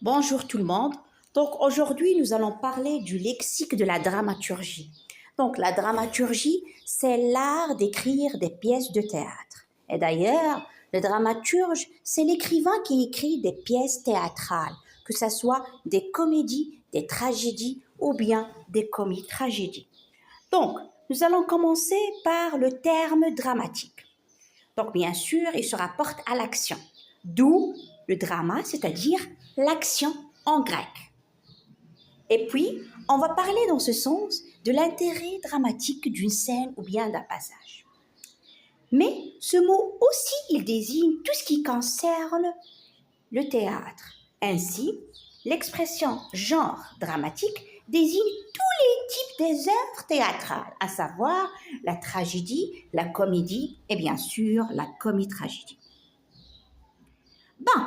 Bonjour tout le monde. Donc aujourd'hui, nous allons parler du lexique de la dramaturgie. Donc la dramaturgie, c'est l'art d'écrire des pièces de théâtre. Et d'ailleurs, le dramaturge, c'est l'écrivain qui écrit des pièces théâtrales, que ce soit des comédies, des tragédies ou bien des comiques-tragédies. Donc, nous allons commencer par le terme dramatique. Donc bien sûr, il se rapporte à l'action, d'où le drama, c'est-à-dire l'action en grec. Et puis, on va parler dans ce sens de l'intérêt dramatique d'une scène ou bien d'un passage. Mais ce mot aussi, il désigne tout ce qui concerne le théâtre. Ainsi, l'expression genre dramatique désigne tous les types des œuvres théâtrales, à savoir la tragédie, la comédie et bien sûr la comique-tragédie. Bon,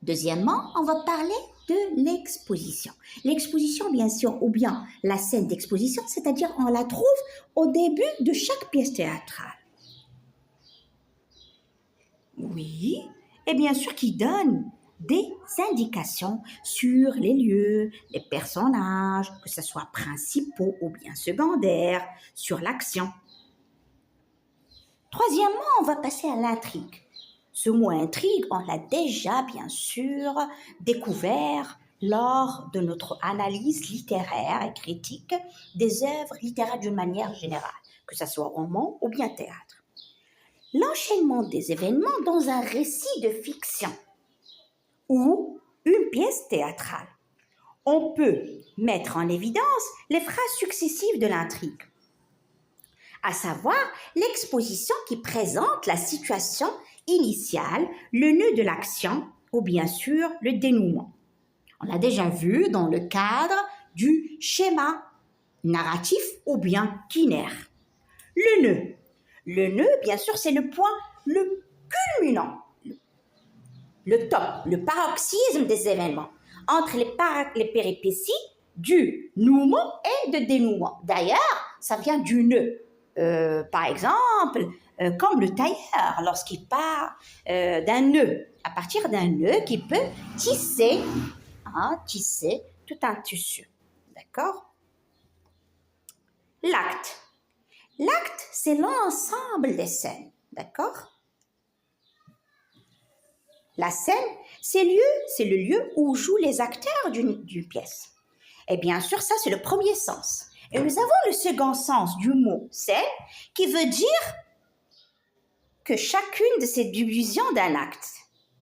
deuxièmement, on va parler de l'exposition. L'exposition, bien sûr, ou bien la scène d'exposition, c'est-à-dire on la trouve au début de chaque pièce théâtrale. Oui, et bien sûr qui donne des indications sur les lieux, les personnages, que ce soit principaux ou bien secondaires, sur l'action. Troisièmement, on va passer à l'intrigue. Ce mot intrigue, on l'a déjà bien sûr découvert lors de notre analyse littéraire et critique des œuvres littéraires d'une manière générale, que ce soit roman ou bien théâtre. L'enchaînement des événements dans un récit de fiction ou une pièce théâtrale. On peut mettre en évidence les phrases successives de l'intrigue, à savoir l'exposition qui présente la situation initiale, le nœud de l'action ou bien sûr le dénouement. On l'a déjà vu dans le cadre du schéma narratif ou bien quinaire. Le nœud. Le nœud, bien sûr, c'est le point le culminant, le top, le paroxysme des événements, entre les péripéties du nouement et de dénouement. D'ailleurs, ça vient du nœud. Par exemple, comme le tailleur, lorsqu'il part d'un nœud, à partir d'un nœud qui peut tisser tout un tissu. D'accord? L'acte. L'acte, c'est l'ensemble des scènes. D'accord? La scène, c'est le lieu où jouent les acteurs d'une pièce. Et bien sûr, ça, c'est le premier sens. Et nous avons le second sens du mot scène qui veut dire que chacune de ces divisions d'un acte.